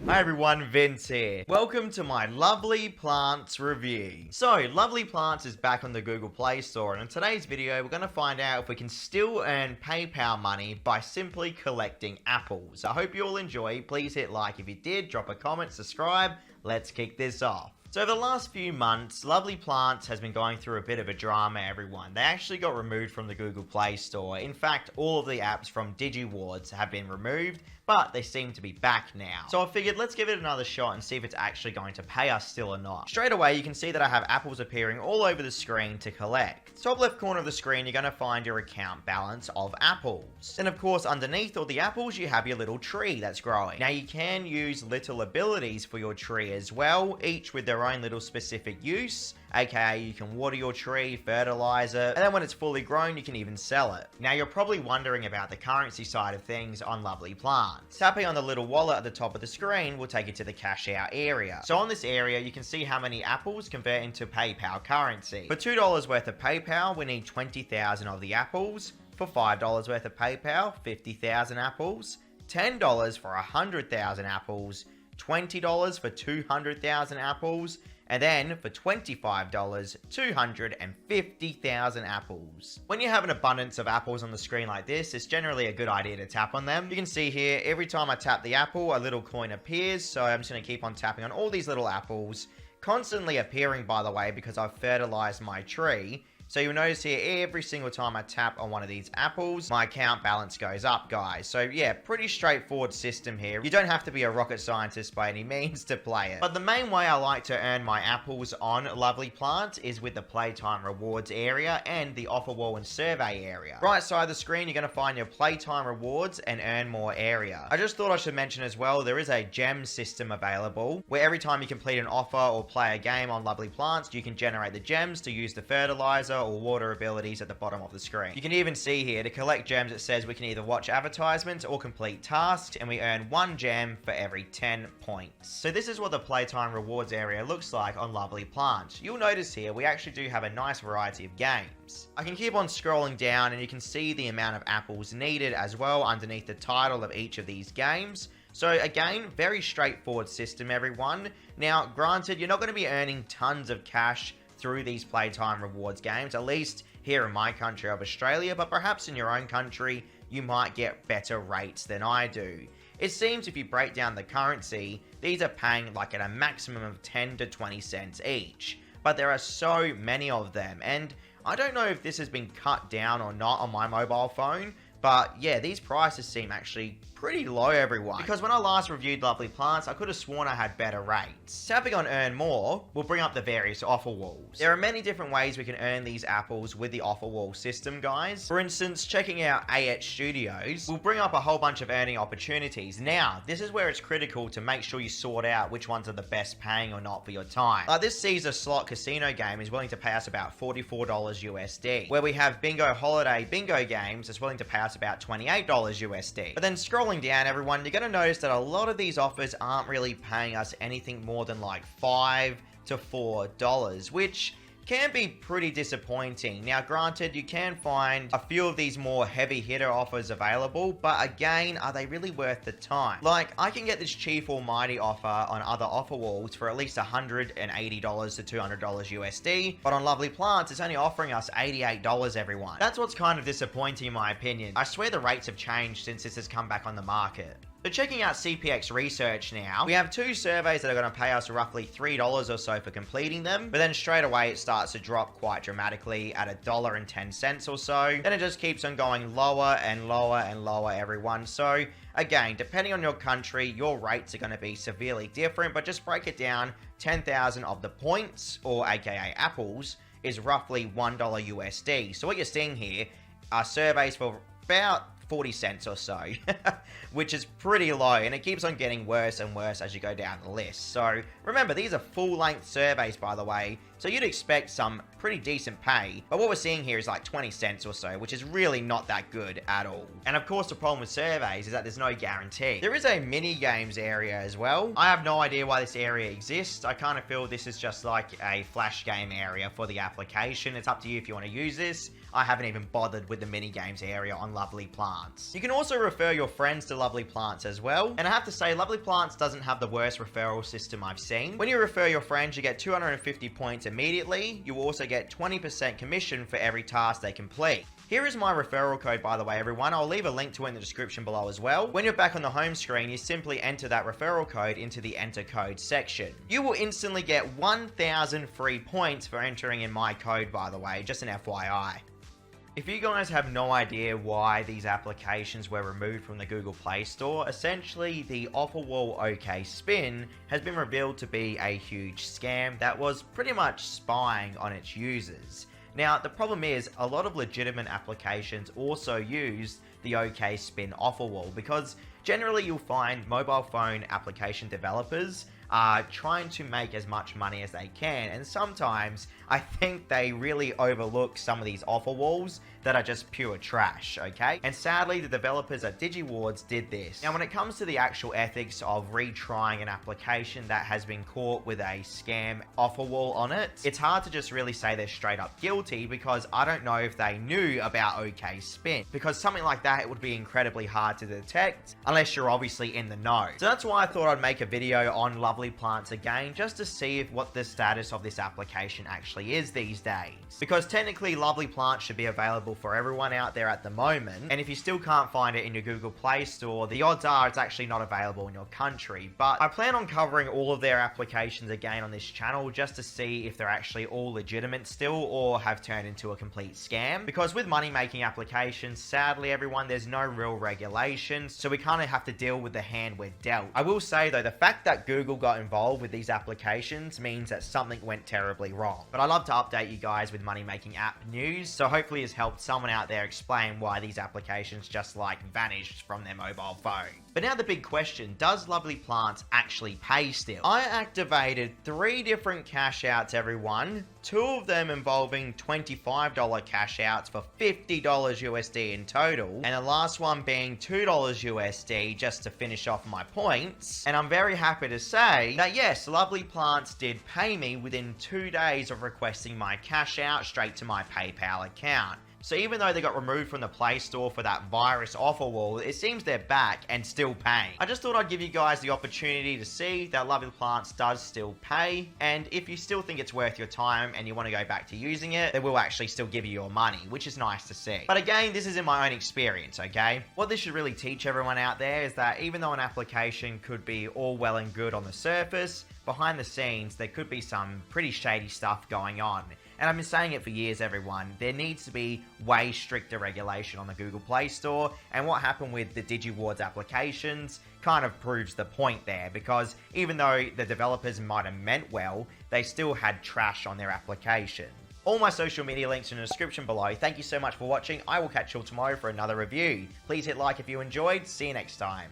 Hi everyone, Vince here. Welcome to my Lovely Plants review. So, Lovely Plants is back on the Google Play Store, and in today's video, we're going to find out if we can still earn PayPal money by simply collecting apples. I hope you all enjoy. Please hit like if you did, drop a comment, subscribe. Let's kick this off. So over the last few months, Lovely Plants has been going through a bit of a drama, everyone. They actually got removed from the Google Play Store. In fact, all of the apps from DigiWards have been removed, but they seem to be back now. So I figured let's give it another shot and see if it's actually going to pay us still or not. Straight away, you can see that I have apples appearing all over the screen to collect. Top left corner of the screen, you're going to find your account balance of apples. Then of course, underneath all the apples, you have your little tree that's growing. Now you can use little abilities for your tree as well, each with their own little specific use. AKA you can water your tree, fertilize it, and then when it's fully grown, you can even sell it. Now you're probably wondering about the currency side of things on Lovely Plants. Tapping on the little wallet at the top of the screen will take you to the cash out area. So on this area, you can see how many apples convert into PayPal currency. For $2 worth of PayPal, we need 20,000 of the apples. For $5 worth of PayPal, 50,000 apples. $10 for 100,000 apples. $20 for 200,000 apples. And then for $25, 250,000 apples. When you have an abundance of apples on the screen like this, it's generally a good idea to tap on them. You can see here, every time I tap the apple, a little coin appears. So I'm just going to keep on tapping on all these little apples. Constantly appearing, by the way, because I've fertilized my tree. So you'll notice here, every single time I tap on one of these apples, my account balance goes up, guys. So yeah, pretty straightforward system here. You don't have to be a rocket scientist by any means to play it. But the main way I like to earn my apples on Lovely Plants is with the Playtime Rewards area and the Offer Wall and Survey area. Right side of the screen, you're going to find your Playtime Rewards and Earn More area. I just thought I should mention as well, there is a gem system available, where every time you complete an offer or play a game on Lovely Plants, you can generate the gems to use the fertilizer or water abilities at the bottom of the screen. You can even see here, to collect gems, it says we can either watch advertisements or complete tasks, and we earn 1 gem for every 10 points. So this is what the Playtime Rewards area looks like on Lovely Plants. You'll notice here, we actually do have a nice variety of games. I can keep on scrolling down and you can see the amount of apples needed as well underneath the title of each of these games. So again, very straightforward system, everyone. Now, granted, you're not going to be earning tons of cash through these Playtime Rewards games, at least here in my country of Australia, but perhaps in your own country, you might get better rates than I do. It seems if you break down the currency, these are paying like at a maximum of 10 to 20 cents each, but there are so many of them, and I don't know if this has been cut down or not on my mobile phone, but yeah, these prices seem actually pretty low, everyone. Because when I last reviewed Lovely Plants, I could have sworn I had better rates. Tapping on Earn More will bring up the various offer walls. There are many different ways we can earn these apples with the offer wall system, guys. For instance, checking out AH Studios will bring up a whole bunch of earning opportunities. Now, this is where it's critical to make sure you sort out which ones are the best paying or not for your time. This Caesar slot casino game is willing to pay us about $44 USD, where we have Bingo Holiday Bingo games that's willing to pay us about $28 USD. But then scrolling down, everyone, you're going to notice that a lot of these offers aren't really paying us anything more than like $5 to $4, which can be pretty disappointing. Now, granted, you can find a few of these more heavy hitter offers available, but again, are they really worth the time? Like, I can get this Chief Almighty offer on other offer walls for at least $180 to $200 USD, but on Lovely Plants, it's only offering us $88, everyone. That's what's kind of disappointing in my opinion. I swear the rates have changed since this has come back on the market. So checking out CPX research now, we have 2 surveys that are going to pay us roughly $3 or so for completing them, but then straight away it starts to drop quite dramatically at $1.10 or so. Then it just keeps on going lower and lower and lower, everyone. So again, depending on your country, your rates are going to be severely different, but just break it down, 10,000 of the points, or aka apples, is roughly $1 USD. So what you're seeing here are surveys for about 40 cents or so, which is pretty low, and it keeps on getting worse and worse as you go down the list. So remember, these are full-length surveys, by the way, so you'd expect some pretty decent pay, but what we're seeing here is like 20 cents or so, which is really not that good at all. And of course, the problem with surveys is that there's no guarantee. There is a mini games area as well. I have no idea why this area exists. I kind of feel this is just like a flash game area for the application. It's up to you if you want to use this. I haven't even bothered with the mini games area on Lovely Plants. You can also refer your friends to Lovely Plants as well. And I have to say, Lovely Plants doesn't have the worst referral system I've seen. When you refer your friends, you get 250 points immediately. You will also get 20% commission for every task they complete. Here is my referral code, by the way, everyone. I'll leave a link to it in the description below as well. When you're back on the home screen, you simply enter that referral code into the enter code section. You will instantly get 1,000 free points for entering in my code, by the way, just an FYI. If you guys have no idea why these applications were removed from the Google Play Store, essentially the offer wall OK Spin has been revealed to be a huge scam that was pretty much spying on its users. Now, the problem is a lot of legitimate applications also use the OK Spin offer wall, because generally you'll find mobile phone application developers are trying to make as much money as they can, and sometimes I think they really overlook some of these offer walls that are just pure trash, okay? And sadly, the developers at DigiWards did this. Now, when it comes to the actual ethics of retrying an application that has been caught with a scam offer wall on it, it's hard to just really say they're straight up guilty, because I don't know if they knew about OK Spin, because something like that, it would be incredibly hard to detect unless you're obviously in the know. So that's why I thought I'd make a video on Lovely Plants again, just to see what the status of this application actually is these days. Because technically Lovely Plants should be available for everyone out there at the moment, and if you still can't find it in your Google Play Store, the odds are it's actually not available in your country. But I plan on covering all of their applications again on this channel, just to see if they're actually all legitimate still or have turned into a complete scam. Because with money making applications, sadly everyone, there's no real regulations, so we kind of have to deal with the hand we're dealt. I will say though, the fact that Google got involved with these applications means that something went terribly wrong. But I love to update you guys with money making app news, so hopefully it's helped someone out there explain why these applications just like vanished from their mobile phone. But now the big question, does Lovely Plants actually pay still? I activated 3 different cash outs, everyone. 2 of them involving $25 cash outs for $50 USD in total, and the last one being $2 USD just to finish off my points. And I'm very happy to say that yes, Lovely Plants did pay me within 2 days of requesting my cash out straight to my PayPal account. So even though they got removed from the Play Store for that virus offer wall, it seems they're back and still paying. I just thought I'd give you guys the opportunity to see that Lovely Plants does still pay, and if you still think it's worth your time and you want to go back to using it, they will actually still give you your money, which is nice to see. But again, this is in my own experience, okay? What this should really teach everyone out there is that even though an application could be all well and good on the surface, behind the scenes, there could be some pretty shady stuff going on. And I've been saying it for years, everyone. There needs to be way stricter regulation on the Google Play Store, and what happened with the DigiWards applications kind of proves the point there, because even though the developers might have meant well, they still had trash on their application. All my social media links in the description below. Thank you so much for watching. I will catch you all tomorrow for another review. Please hit like if you enjoyed. See you next time.